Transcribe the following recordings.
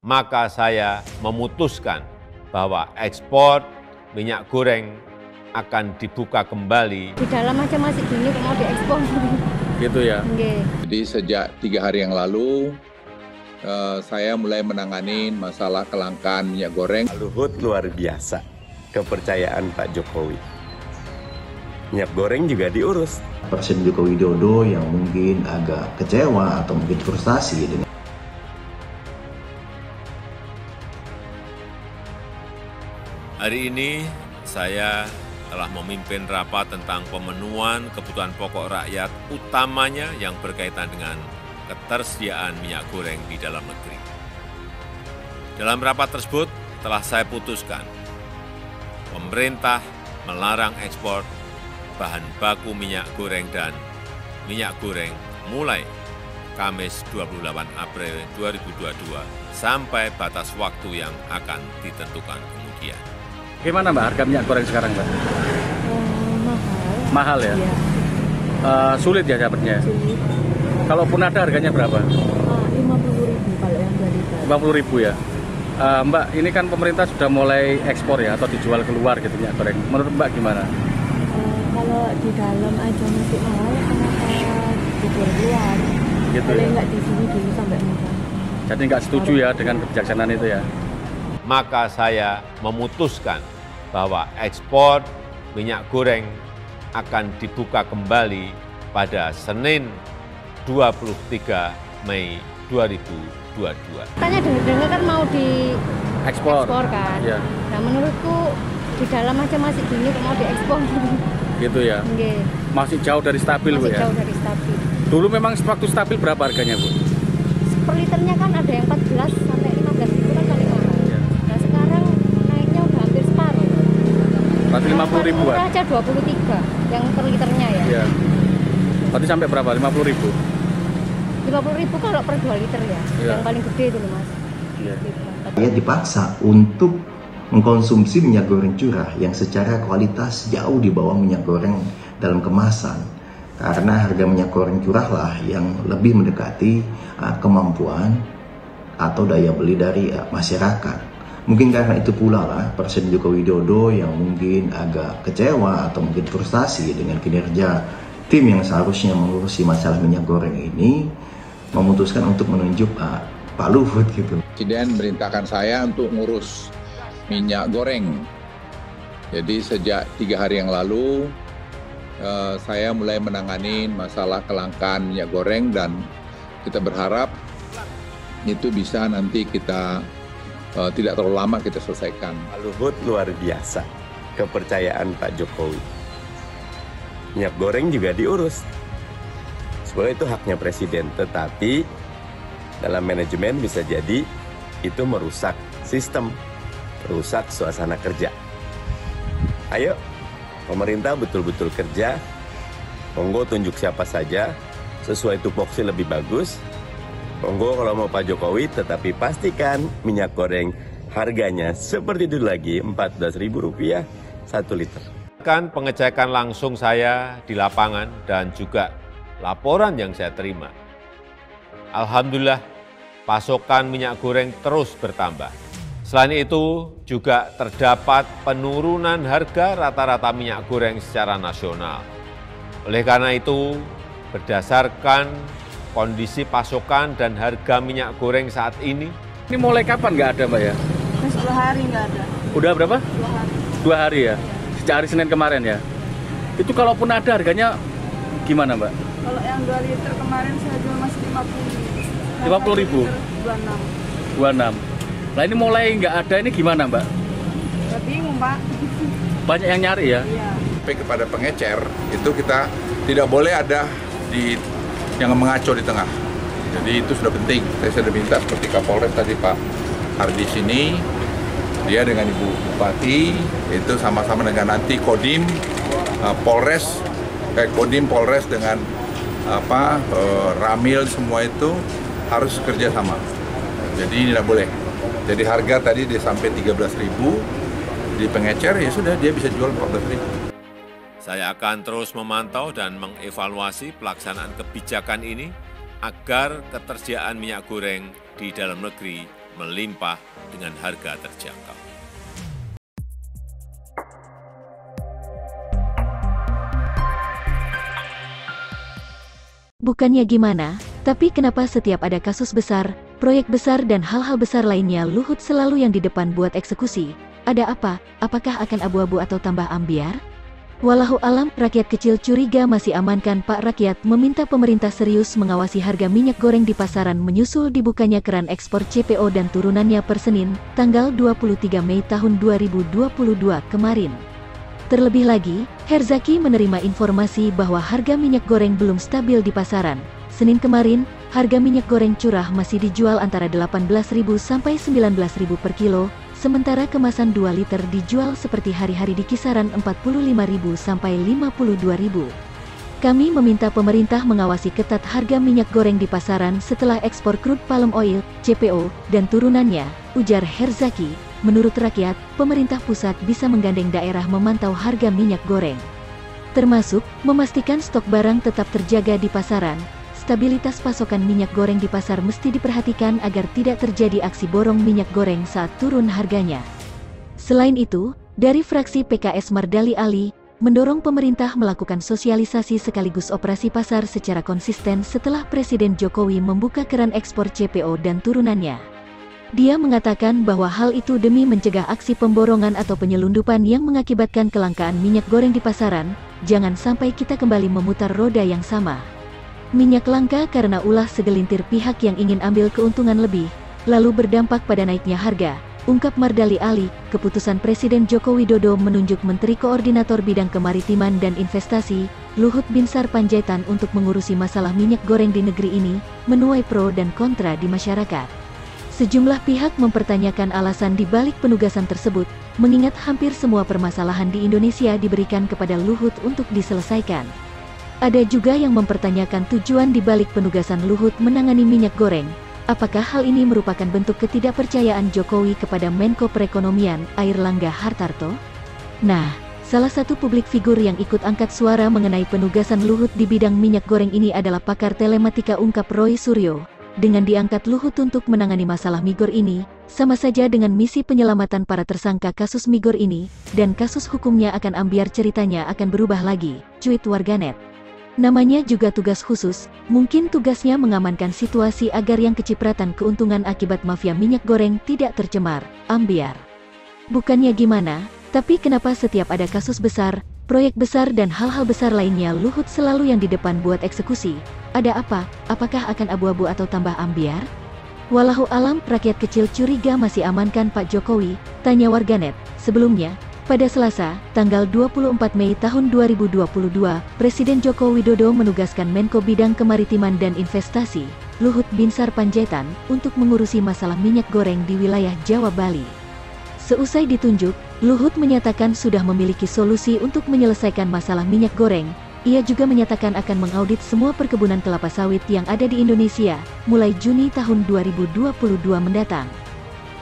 maka saya memutuskan bahwa ekspor minyak goreng akan dibuka kembali. Di dalam aja masih gini kok mau diekspor. Gitu ya? Nggih. Jadi sejak 3 hari yang lalu, saya mulai menangani masalah kelangkaan minyak goreng. Pak Luhut luar biasa, kepercayaan Pak Jokowi. Minyak goreng juga diurus. Presiden Joko Widodo yang mungkin agak kecewa atau mungkin frustasi dengan Hari ini saya telah memimpin rapat tentang pemenuhan kebutuhan pokok rakyat, utamanya yang berkaitan dengan ketersediaan minyak goreng di dalam negeri. Dalam rapat tersebut telah saya putuskan, pemerintah melarang ekspor bahan baku minyak goreng dan minyak goreng mulai Kamis 28 April 2022 sampai batas waktu yang akan ditentukan kemudian. Gimana Mbak harga minyak goreng sekarang Mbak? Mahal. Mahal ya? Iya. Sulit ya dapatnya? Sulit. Kalaupun ada harganya berapa? 50.000 kalau yang 2 liter. 50.000 ya? Mbak, ini kan pemerintah sudah mulai ekspor ya atau dijual keluar gitu minyak goreng. Menurut Mbak gimana? Kalau di dalam aja masih mahal, kenapa dijual keluar? Gitu Boleh ya? nggak di sini dulu sampai murah? Jadi nggak setuju ya dengan kebijaksanaan itu ya? Maka saya memutuskan bahwa ekspor minyak goreng akan dibuka kembali pada Senin 23 Mei 2022. Katanya dengar-dengar kan mau Ekspor? diekspor kan? Iya. Nah menurutku di dalam aja masih gini kok mau diekspor. Gitu ya? Nggih. Masih jauh dari stabil Bu Masih ya? jauh dari stabil. Dulu memang waktu stabil berapa harganya Bu? Per liternya kan ada yang 14 sampai 15 ribu kan paling mahal. Iya. Nah sekarang naiknya udah hampir separuh. Berarti 50 ribuan? Murah aja 23 yang per liternya ya. Iya. Berarti sampai berapa? 50 ribu? 50.000 kalau per 2 liter ya. Iya. Yang paling gede itu loh Mas. Iya. rakyat dipaksa untuk mengkonsumsi minyak goreng curah yang secara kualitas jauh di bawah minyak goreng dalam kemasan. Karena harga minyak goreng curah lah yang lebih mendekati kemampuan atau daya beli dari masyarakat. Mungkin karena itu pula lah Presiden Joko Widodo yang mungkin agak kecewa atau mungkin frustasi dengan kinerja tim yang seharusnya mengurusi masalah minyak goreng ini, memutuskan untuk menunjuk Pak Luhut gitu. Presiden merintahkan saya untuk ngurus minyak goreng. Jadi sejak 3 hari yang lalu, saya mulai menangani masalah kelangkaan minyak goreng dan kita berharap itu bisa nanti kita tidak terlalu lama kita selesaikan. Pak Luhut luar biasa, kepercayaan Pak Jokowi. Minyak goreng juga diurus. Sebenarnya itu haknya Presiden, tetapi dalam manajemen bisa jadi itu merusak sistem, merusak suasana kerja. Ayo, pemerintah betul-betul kerja, monggo tunjuk siapa saja, sesuai tupoksi lebih bagus. Monggo kalau mau Pak Jokowi, tetapi pastikan minyak goreng harganya seperti dulu lagi, Rp14.000 1 liter. Pengecekan langsung saya di lapangan dan juga laporan yang saya terima. Alhamdulillah, pasokan minyak goreng terus bertambah. Selain itu, juga terdapat penurunan harga rata-rata minyak goreng secara nasional. Oleh karena itu, berdasarkan kondisi pasokan dan harga minyak goreng saat ini. Ini mulai kapan nggak ada Mbak ya? 10 hari nggak ada. Udah berapa? 2 hari. 2 hari ya? Sejak hari Senin kemarin ya? Itu kalaupun ada harganya gimana Mbak? Kalau yang 2 liter kemarin saya jual masih 50. 50.000? 26. 26. Nah ini mulai nggak ada ini gimana Mbak? Saya bingung Pak. Banyak yang nyari ya? Iya. Sampai kepada pengecer itu kita tidak boleh ada yang mengaco di tengah. Jadi itu sudah penting. Saya sudah minta seperti Kapolres tadi Pak Hardi sini, dia dengan Ibu Bupati itu sama-sama dengan nanti Kodim Polres, Kodim Polres dengan Ramil semua itu harus kerja sama. Jadi tidak boleh. Jadi harga tadi dia sampai 13.000 di pengecer ya sudah dia bisa jual 14.000. Saya akan terus memantau dan mengevaluasi pelaksanaan kebijakan ini agar ketersediaan minyak goreng di dalam negeri melimpah dengan harga terjangkau. Bukannya gimana, tapi kenapa setiap ada kasus besar, proyek besar dan hal-hal besar lainnya Luhut selalu yang di depan buat eksekusi? Ada apa? Apakah akan abu-abu atau tambah ambiar? Walau alam, rakyat kecil curiga masih amankan Pak Rakyat meminta pemerintah serius mengawasi harga minyak goreng di pasaran menyusul dibukanya keran ekspor CPO dan turunannya per Senin, tanggal 23 Mei tahun 2022 kemarin. Terlebih lagi, Herzaki menerima informasi bahwa harga minyak goreng belum stabil di pasaran. Senin kemarin, harga minyak goreng curah masih dijual antara 18.000 sampai 19.000 per kilo, sementara kemasan 2 liter dijual seperti hari-hari di kisaran 45.000 sampai 52.000. Kami meminta pemerintah mengawasi ketat harga minyak goreng di pasaran setelah ekspor crude palm oil, CPO, dan turunannya, ujar Herzaki. Menurut Rakyat, pemerintah pusat bisa menggandeng daerah memantau harga minyak goreng. Termasuk, memastikan stok barang tetap terjaga di pasaran. Stabilitas pasokan minyak goreng di pasar mesti diperhatikan agar tidak terjadi aksi borong minyak goreng saat turun harganya. Selain itu, dari fraksi PKS Mardali Ali, mendorong pemerintah melakukan sosialisasi sekaligus operasi pasar secara konsisten setelah Presiden Jokowi membuka keran ekspor CPO dan turunannya. Dia mengatakan bahwa hal itu demi mencegah aksi pemborongan atau penyelundupan yang mengakibatkan kelangkaan minyak goreng di pasaran. Jangan sampai kita kembali memutar roda yang sama. Minyak langka karena ulah segelintir pihak yang ingin ambil keuntungan lebih, lalu berdampak pada naiknya harga, ungkap Mardali Ali. Keputusan Presiden Joko Widodo menunjuk Menteri Koordinator Bidang Kemaritiman dan Investasi, Luhut Binsar Panjaitan untuk mengurusi masalah minyak goreng di negeri ini, menuai pro dan kontra di masyarakat. Sejumlah pihak mempertanyakan alasan di balik penugasan tersebut, mengingat hampir semua permasalahan di Indonesia diberikan kepada Luhut untuk diselesaikan. Ada juga yang mempertanyakan tujuan di balik penugasan Luhut menangani minyak goreng. Apakah hal ini merupakan bentuk ketidakpercayaan Jokowi kepada Menko Perekonomian, Airlangga Hartarto? Nah, salah satu publik figur yang ikut angkat suara mengenai penugasan Luhut di bidang minyak goreng ini adalah pakar telematika ungkap Roy Suryo. Dengan diangkat Luhut untuk menangani masalah Migor ini, sama saja dengan misi penyelamatan para tersangka kasus Migor ini, dan kasus hukumnya akan ambiar ceritanya akan berubah lagi, cuit warganet. Namanya juga tugas khusus, mungkin tugasnya mengamankan situasi agar yang kecipratan keuntungan akibat mafia minyak goreng tidak tercemar, ambiar. Bukannya gimana, tapi kenapa setiap ada kasus besar, proyek besar dan hal-hal besar lainnya Luhut selalu yang di depan buat eksekusi? Ada apa? Apakah akan abu-abu atau tambah ambiar? Walau alam, rakyat kecil curiga masih amankan Pak Jokowi, tanya warganet. Sebelumnya, pada Selasa, tanggal 24 Mei tahun 2022, Presiden Joko Widodo menugaskan Menko Bidang Kemaritiman dan Investasi, Luhut Binsar Panjaitan, untuk mengurusi masalah minyak goreng di wilayah Jawa Bali. Seusai ditunjuk, Luhut menyatakan sudah memiliki solusi untuk menyelesaikan masalah minyak goreng. Ia juga menyatakan akan mengaudit semua perkebunan kelapa sawit yang ada di Indonesia, mulai Juni tahun 2022 mendatang.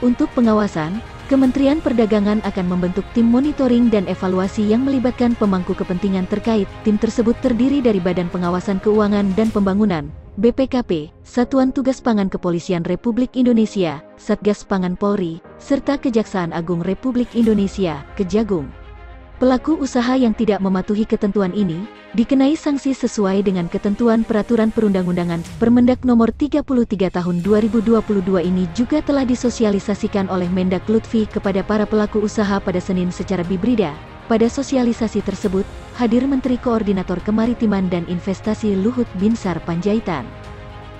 Untuk pengawasan, Kementerian Perdagangan akan membentuk tim monitoring dan evaluasi yang melibatkan pemangku kepentingan terkait. Tim tersebut terdiri dari Badan Pengawasan Keuangan dan Pembangunan, BPKP, Satuan Tugas Pangan Kepolisian Republik Indonesia, Satgas Pangan Polri, serta Kejaksaan Agung Republik Indonesia, Kejagung. Pelaku usaha yang tidak mematuhi ketentuan ini, dikenai sanksi sesuai dengan ketentuan Peraturan Perundang-undangan Permendak Nomor 33 Tahun 2022 ini juga telah disosialisasikan oleh Mendak Lutfi kepada para pelaku usaha pada Senin secara bibrida. Pada sosialisasi tersebut, hadir Menteri Koordinator Kemaritiman dan Investasi Luhut Binsar Panjaitan.